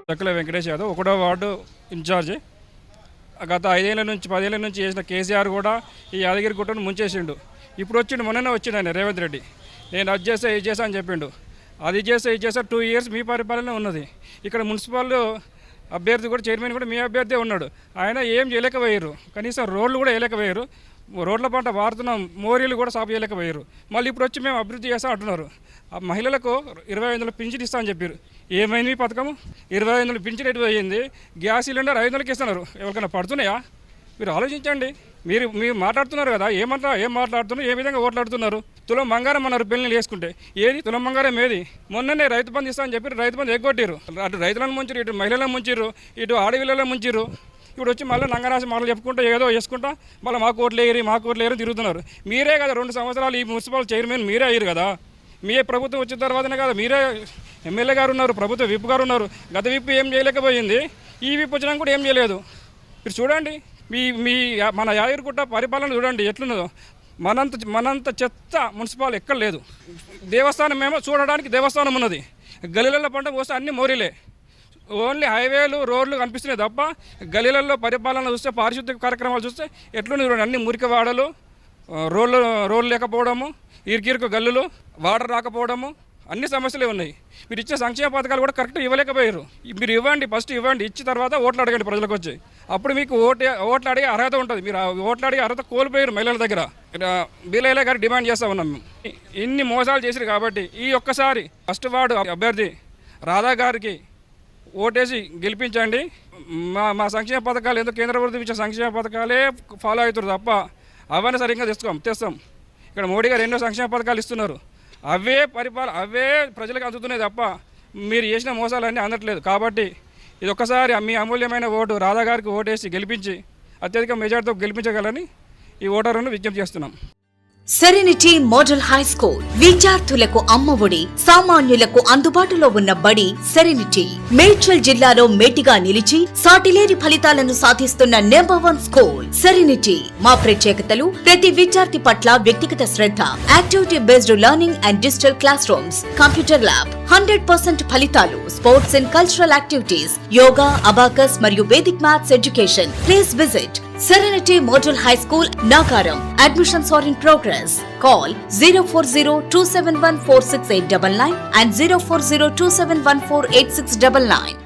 చక్కల వెంకటేష్ యాదవ్ 1వ ward incharge. గత 5 ఏళ్ల నుంచి 10 ఏళ్ల నుంచి చేసిన కేసీఆర్ కూడా ఈ యాదగిరిగుట్టను ముంచేసిండు. ఇప్పుడు వచ్చిండు, మొన్ననే వచ్చిండు ఆయన రేవంత్ రెడ్డి. నేను అది చేస్తా ఇది చేస్తా అని చెప్పిండు. అది చేస్తా ఇది చేస్తా 2 ఇయర్స్ మీ పరిపాలన ఉన్నది. ఇక్కడ మున్సిపల్ అభ్యర్థి కూడా చైర్మన్ కూడా మీ అభ్యర్థి ఉన్నాడు. ఆయన ఏం చేయలేకపోయారు, కనీసం రోడ్లు కూడా వేయలేకపోయారు. రోడ్ల పంట వాడుతున్నాం, మోరీలు కూడా సాపు చేయలేకపోయారు. మళ్ళీ ఇప్పుడు వచ్చి మేము అభివృద్ధి చేస్తాం అంటున్నారు. ఆ మహిళలకు 2500 పింఛన్ ఇస్తా అని చెప్పారు. ఏమైంది మీ పథకం? 2500 పింఛన్ ఎటు పోయింది? గ్యాస్ సిలిండర్ 500కి ఇస్తున్నారు. ఎవరికైనా పడుతున్నాయా? మీరు ఆలోచించండి. మీరు మాట్లాడుతున్నారు కదా, ఏం మాట్లాడుతున్నారు, ఏ విధంగా ఓట్లాడుతున్నారు? తులం బంగారం అన్నారు పెళ్ళిళ్ళు వేసుకుంటే. ఏది తులం బంగారం ఏది? మొన్ననే రైతు బంధు ఇస్తా అని చెప్పి రైతు బంధు ఎగ్గొట్టారు. అటు రైతులను ముంచారు, ఇటు మహిళలను ముంచారు, ఇటు ఆడవిళ్ళలో ముంచారు. ఇప్పుడు వచ్చి మళ్ళీ నంగరాశి మాటలు చెప్పుకుంటా ఏదో చేసుకుంటా మళ్ళీ మాకు ఓట్లు వేయరు తిరుగుతున్నారు. మీరే కదా 2 సంవత్సరాలు ఈ మున్సిపల్ చైర్మన్ మీరే అయ్యారు కదా. మీ ప్రభుత్వం వచ్చిన తర్వాతనే కదా మీరే ఎమ్మెల్యే గారు ఉన్నారు, ప్రభుత్వ విప్ గారు ఉన్నారు. గత విప్ ఏం చేయలేకపోయింది, ఈ విప్ వచ్చినా కూడా ఏం చేయలేదు. మీరు చూడండి, మన యాదగిరిగుట్ట పరిపాలన చూడండి ఎట్లున్నదో. మనంత చెత్త మున్సిపాల్ ఎక్కడ లేదు. దేవస్థానం ఏమో చూడడానికి దేవస్థానం ఉన్నది. గలీలలో పంట పోస్తే అన్ని మోరీలే. ఓన్లీ హైవేలు రోడ్లు కనిపిస్తున్నాయి తప్ప గలీలలో పరిపాలన చూస్తే, పారిశుద్ధ్య కార్యక్రమాలు చూస్తే ఎట్లుంది చూడండి. అన్ని మురికి వాడలు, రోడ్లు లేకపోవడము, ఇరుకిరుకు గల్లులు, వాటర్ రాకపోవడము, అన్ని సమస్యలే ఉన్నాయి. మీరు ఇచ్చే సంక్షేమ పథకాలు కూడా కరెక్ట్ ఇవ్వలేకపోయారు. మీరు ఇవ్వండి, ఫస్ట్ ఇవ్వండి, ఇచ్చిన తర్వాత ఓట్లు అడగండి ప్రజలకు వచ్చి. అప్పుడు మీకు ఓట్లు అడిగే అర్హత ఉంటుంది. మీరు ఓట్లు అడిగే అర్హత కోల్పోయారు మహిళల దగ్గర. బీలైలే గారు డిమాండ్ చేస్తూ ఉన్నాం. ఇన్ని మోసాలు చేశారు కాబట్టి ఈ ఒక్కసారి ఫస్ట్ వార్డు అభ్యర్థి రాధా గారికి ఓటేసి గెలిపించండి. మా సంక్షేమ పథకాలు ఎందుకు కేంద్ర ప్రభుత్వం ఇచ్చే సంక్షేమ పథకాలే ఫాలో అవుతారు తప్ప అవన్నీ సరిగ్గా తెస్తాం. ఇక్కడ మోడీ గారు ఎన్నో సంక్షేమ పథకాలు ఇస్తున్నారు. అవే ప్రజలకు అందుతున్నాయి తప్ప మీరు చేసిన మోసాలన్నీ అందట్లేదు. కాబట్టి ఇది ఒక్కసారి మీ అమూల్యమైన ఓటు రాధా గారికి ఓటేసి గెలిపించి అత్యధిక మెజార్టీతో గెలిపించగలని ఈ ఓటర్లను విజ్ఞప్తి చేస్తున్నాం. సెరెనిటీ మోడల్ హై స్కూల్ విద్యార్థులకు అమ్మఒడి, సామాన్యులకు అందుబాటులో ఉన్న బడి సెరెనిటీ. మేడ్చల్ జిల్లాలో మేటిగా నిలిచి సాటిలేని ఫలితాలను సాధిస్తున్న #1 స్కూల్ సెరెనిటీ. మా ప్రత్యేకతలు ప్రతి విద్యార్థి పట్ల వ్యక్తిగత శ్రద్ధ, activity based learning and digital classrooms, computer lab, 100% ఫలితాలు, sports and cultural activities, yoga, abacus మరియు Vedic maths education. Please visit Serenity Model High School, Nagaram. Admissions are in progress. Call 040-271-46899 and 040-271-48699.